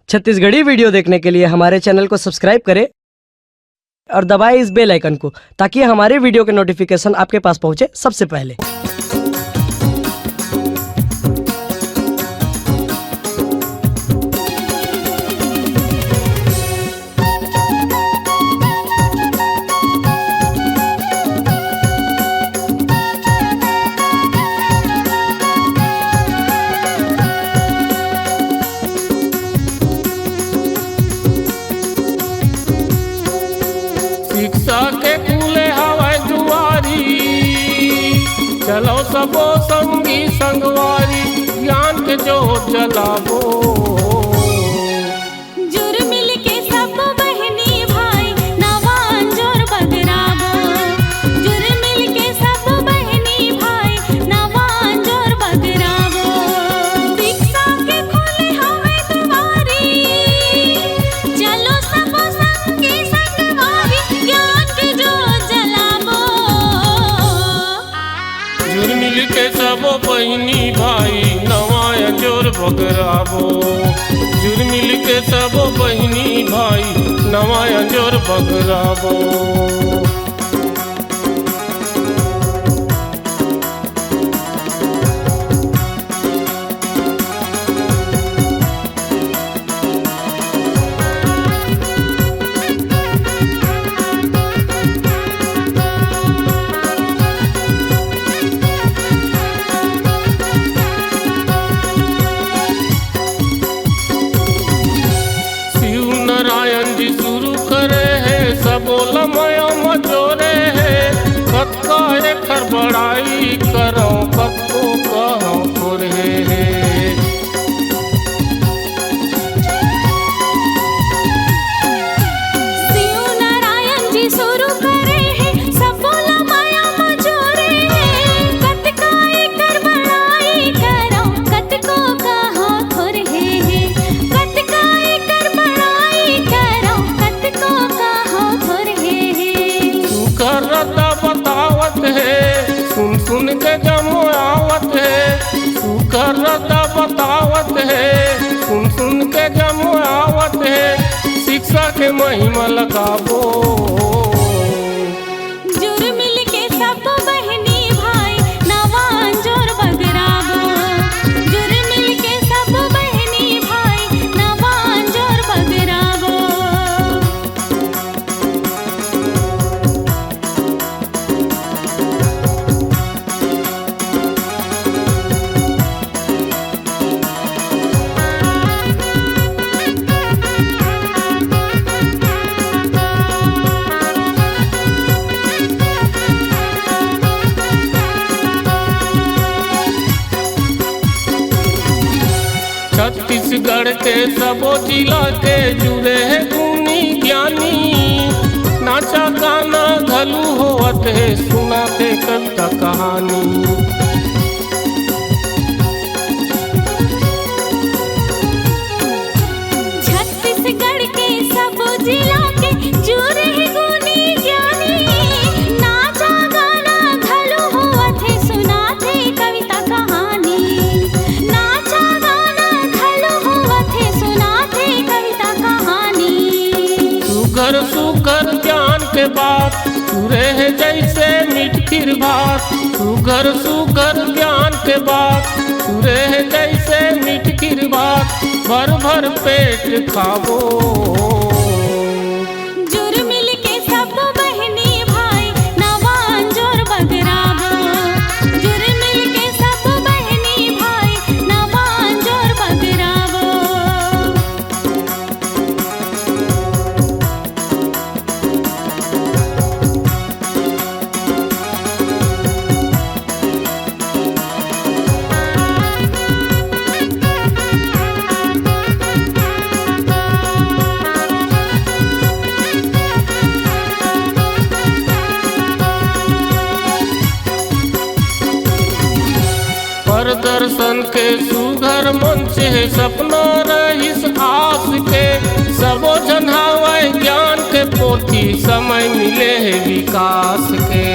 Chhattisgarhi video देखने के लिए हमारे चैनल को सब्सक्राइब करें और दबाएं इस बेल आइकन को ताकि हमारे वीडियो के नोटिफिकेशन आपके पास पहुंचे सबसे पहले। शिक्षा के खुले हवाई दुआरी, चलो सबो संगी संगवारी, ज्ञान के जोत जलावो। जुर मिल के सब बहनी भाई नवान जोर बगरावो। जुर मिल के सब बहनी भाई नवान जोर बगरावो। शिक्षा के खुले हवाई दुआरी, चलो सबो संगी संगवारी, ज्ञान के जोत जलावो। जुर मिल के सबो बहनी भाई नवाया जोर बगरावो। जुर मिल के सबो बहनी भाई नवाया जोर बगरावो। नारायण जी शुरू करे है सबो लमया मजोरे है। कक्का एकर बड़ाई करो कक्को कहो थोरे है। शिव नारायण जी शुरू करे है सबो लमया मजोरे है। कतका एकर बड़ाई करो कतको कहो थोरे है। कतका एकर बड़ाई करो कतको कहो थोरे है। सुकर रता बतावत है सुन सुन के जमो आवत है। सुकर रता बतावत है सुन सुन के जमो आवत है। शिक्षा के महिमा लगावो। जुर मिल के सब बहनी भाई नवान जोर बगरावो। जुर मिल के सब बहनी भाई नवान जोर बगरावो। छत्तीसगढ़ के सबो जिला के जुड़े है गुणी ज्ञानी। नाचा गाना घलू होवत है सुनाते कविता कहानी। छत्तीसगढ़ के सब जिला के जुड़े हैं गुणी ज्ञानी। नाचा गाना घलो होवत है सुनाते कविता कहानी। नाचा गाना घलो होवत है सुनाते कविता कहानी। सुगर सुगर ज्ञान के बात तुरे है जैसे मिठिर भात। सुगर सुगर ज्ञान के बात तुरे है जैसे मिठिर भात। भर भर पेट खावो। जुर मिल के सब बहनी भाई नवान जोर बगरावो। जुर मिल के सब बहनी भाई नवान जोर बगरावो। दर्शन के सुघर मंच है सपना रहिस आस के। सबो जन्हावे ज्ञान के पोथी समय मिले है विकास के।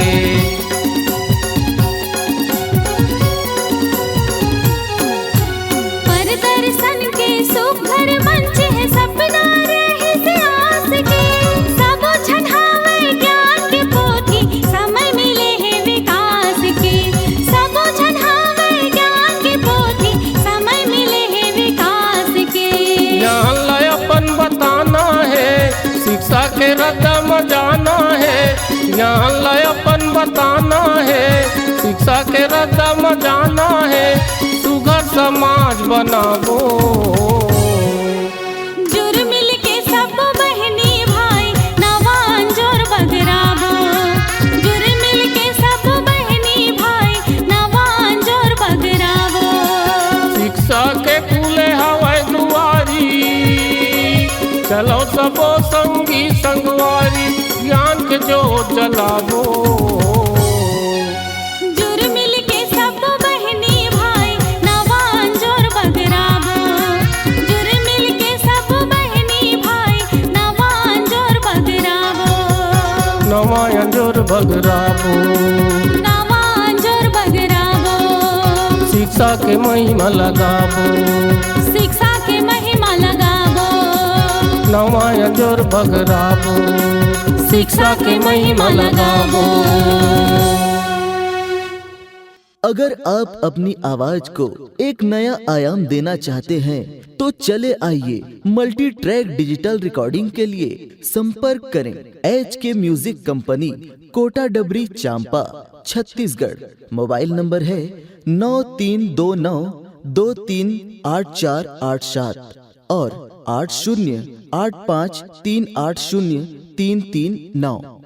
पर दर्शन के सुघर मंच है के रदम जाना है, ज्ञान लयपन बताना है। शिक्षा के रदम जाना है, सुघर समाज बनाबो। जुर मिल के सब बहनी भाई नवान जोर बगराबो। जुर मिल के सब बहनी भाई नवान जोर बगराबो। शिक्षा के खुले हवाई दुआरी, चलो सबो संगी संगवारी, ज्ञान के जोत जलाबो। जुर मिल के सब बहनी भाई नवान जोर बगराबो। जुर मिल के सब बहनी भाई नवान जोर बगराबो। नवायन जोर बगराबो, नवान जोर बगराबो। शिक्षा के महिमा लगाबो। शिक्षा के महिमा लगाबो। नवायन जोर बगराबो, शिक्षा के महिमा लगाबो। अगर आप अपनी आवाज को एक नया आयाम देना चाहते हैं तो चले आइए मल्टी ट्रैक डिजिटल रिकॉर्डिंग के लिए संपर्क करें HK म्यूजिक कंपनी, कोटा डबरी, चांपा, छत्तीसगढ़। मोबाइल नंबर है 9329238487 और 8085380339।